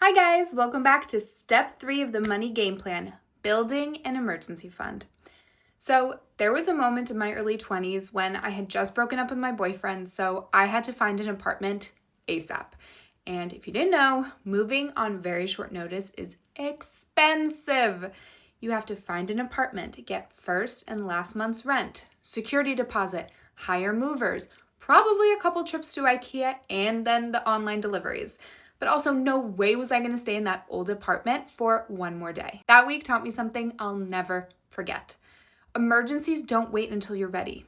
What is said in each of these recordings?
Hi guys, welcome back to step 3 of the money game plan, building an emergency fund. So there was a moment in my early 20s when I had just broken up with my boyfriend, so I had to find an apartment ASAP. And if you didn't know, moving on very short notice is expensive. You have to find an apartment, get first and last month's rent, security deposit, hire movers, probably a couple trips to IKEA, and then the online deliveries. But also, no way was I going to stay in that old apartment for one more day. That week taught me something I'll never forget. Emergencies don't wait until you're ready.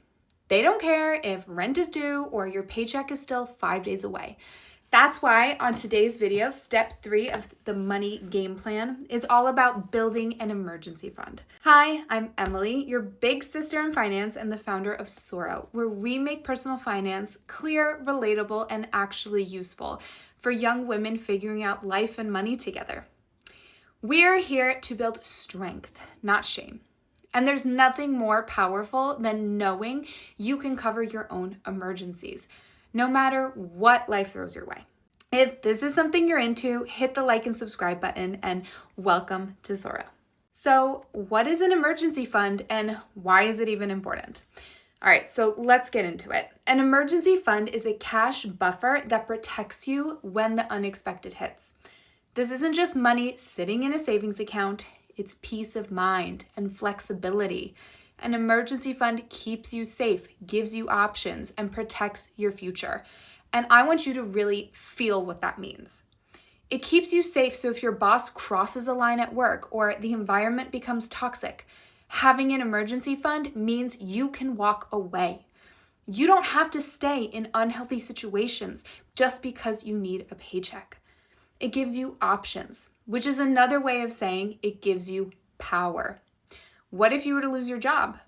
They don't care if rent is due or your paycheck is still 5 days away. That's why on today's video, step 3 of the money game plan is all about building an emergency fund. Hi, I'm Emily, your big sister in finance and the founder of Soro, where we make personal finance clear, relatable, and actually useful for young women figuring out life and money together. We're here to build strength, not shame. And there's nothing more powerful than knowing you can cover your own emergencies, no matter what life throws your way. If this is something you're into, hit the like and subscribe button and welcome to Soro. So what is an emergency fund and why is it even important? All right, so let's get into it. An emergency fund is a cash buffer that protects you when the unexpected hits. This isn't just money sitting in a savings account, it's peace of mind and flexibility. An emergency fund keeps you safe, gives you options, and protects your future. And I want you to really feel what that means. It keeps you safe so if your boss crosses a line at work or the environment becomes toxic, having an emergency fund means you can walk away. You don't have to stay in unhealthy situations just because you need a paycheck. It gives you options, which is another way of saying it gives you power. What if you were to lose your job?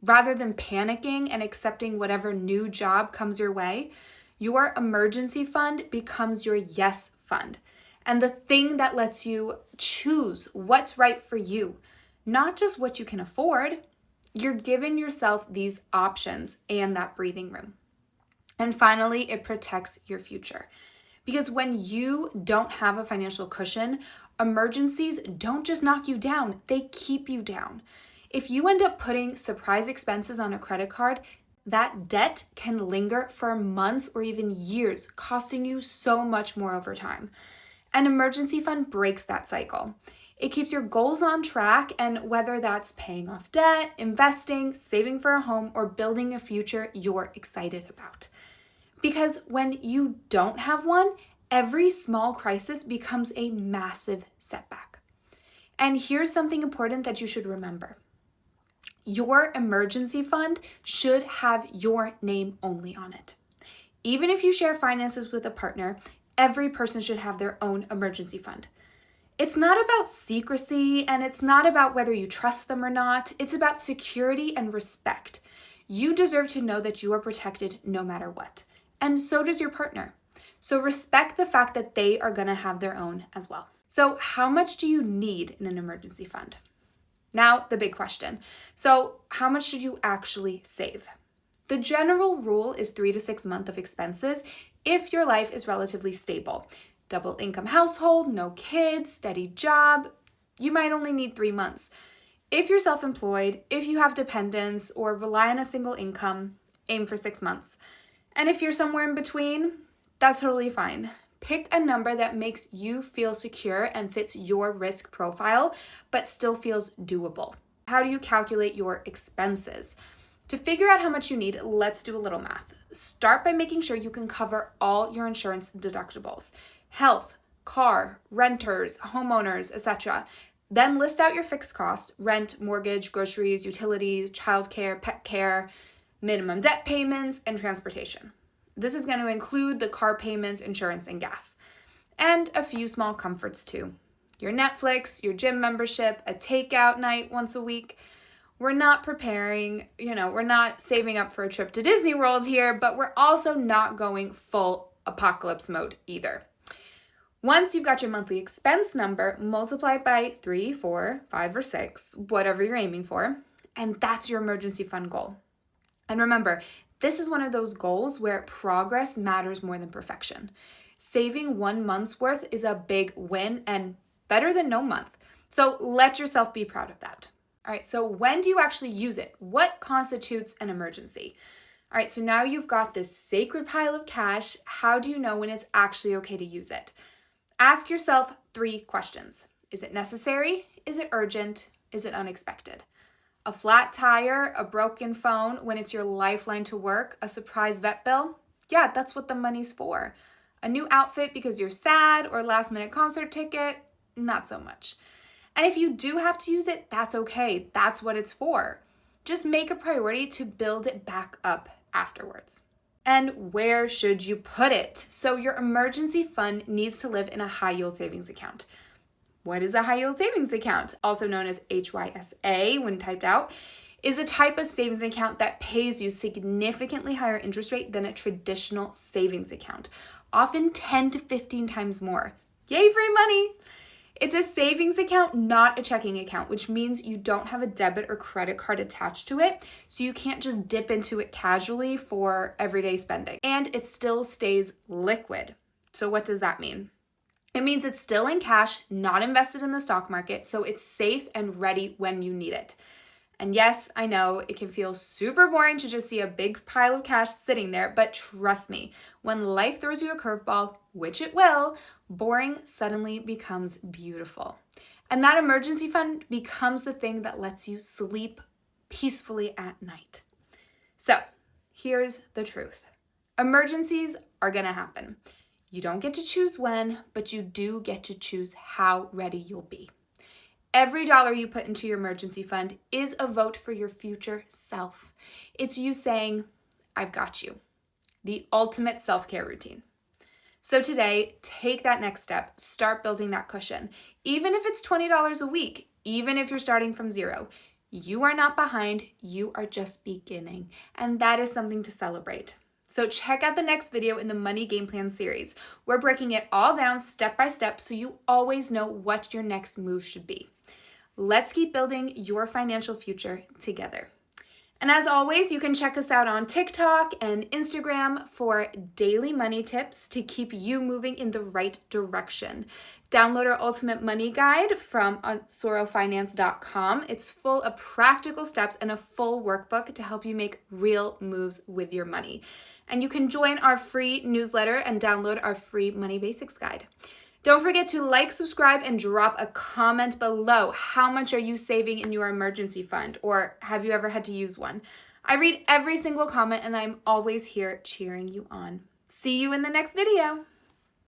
Rather than panicking and accepting whatever new job comes your way, your emergency fund becomes your yes fund and the thing that lets you choose what's right for you, not just what you can afford. You're giving yourself these options and that breathing room. And finally, it protects your future. Because when you don't have a financial cushion, emergencies don't just knock you down, they keep you down. If you end up putting surprise expenses on a credit card, that debt can linger for months or even years, costing you so much more over time. An emergency fund breaks that cycle. It keeps your goals on track, and whether that's paying off debt, investing, saving for a home, or building a future you're excited about. Because when you don't have one, every small crisis becomes a massive setback. And here's something important that you should remember. Your emergency fund should have your name only on it. Even if you share finances with a partner, every person should have their own emergency fund. It's not about secrecy, and it's not about whether you trust them or not. It's about security and respect. You deserve to know that you are protected no matter what. And so does your partner. So respect the fact that they are going to have their own as well. So how much do you need in an emergency fund? Now, the big question. So how much should you actually save? The general rule is 3 to 6 months of expenses if your life is relatively stable. Double income household, no kids, steady job, you might only need 3 months. If you're self-employed, if you have dependents or rely on a single income, aim for 6 months. And if you're somewhere in between, that's totally fine. Pick a number that makes you feel secure and fits your risk profile, but still feels doable. How do you calculate your expenses? To figure out how much you need, let's do a little math. Start by making sure you can cover all your insurance deductibles, health, car, renters, homeowners, etc. Then list out your fixed costs, rent, mortgage, groceries, utilities, childcare, pet care, minimum debt payments, and transportation. This is going to include the car payments, insurance, and gas. And a few small comforts too. Your Netflix, your gym membership, a takeout night once a week. We're not we're not saving up for a trip to Disney World here, but we're also not going full apocalypse mode either. Once you've got your monthly expense number, multiply it by 3, 4, 5, or 6, whatever you're aiming for, and that's your emergency fund goal. And remember, this is one of those goals where progress matters more than perfection. Saving 1 month's worth is a big win and better than no month. So let yourself be proud of that. All right, so when do you actually use it? What constitutes an emergency? All right, so now you've got this sacred pile of cash. How do you know when it's actually okay to use it? Ask yourself 3 questions. Is it necessary? Is it urgent? Is it unexpected? A flat tire, a broken phone when it's your lifeline to work, a surprise vet bill? Yeah, that's what the money's for. A new outfit because you're sad or last minute concert ticket? Not so much. And if you do have to use it, that's okay. That's what it's for. Just make a priority to build it back up afterwards. And where should you put it? So your emergency fund needs to live in a high yield savings account. What is a high yield savings account, also known as HYSA when typed out, is a type of savings account that pays you significantly higher interest rate than a traditional savings account, often 10 to 15 times more. Yay, free money! It's a savings account, not a checking account, which means you don't have a debit or credit card attached to it, so you can't just dip into it casually for everyday spending. And it still stays liquid. So what does that mean? It means it's still in cash, not invested in the stock market, so it's safe and ready when you need it. And yes, I know it can feel super boring to just see a big pile of cash sitting there, but trust me, when life throws you a curveball, which it will, boring suddenly becomes beautiful. And that emergency fund becomes the thing that lets you sleep peacefully at night. So here's the truth. Emergencies are gonna happen. You don't get to choose when, but you do get to choose how ready you'll be. Every dollar you put into your emergency fund is a vote for your future self. It's you saying, I've got you. The ultimate self-care routine. So today, take that next step. Start building that cushion. Even if it's $20 a week, even if you're starting from zero, you are not behind, you are just beginning. And that is something to celebrate. So check out the next video in the Money Game Plan series. We're breaking it all down step by step so you always know what your next move should be. Let's keep building your financial future together. And as always, you can check us out on TikTok and Instagram for daily money tips to keep you moving in the right direction. Download our Ultimate Money Guide from sorofinance.com. It's full of practical steps and a full workbook to help you make real moves with your money. And you can join our free newsletter and download our free Money Basics Guide. Don't forget to like, subscribe, and drop a comment below. How much are you saving in your emergency fund? Or have you ever had to use one? I read every single comment and I'm always here cheering you on. See you in the next video.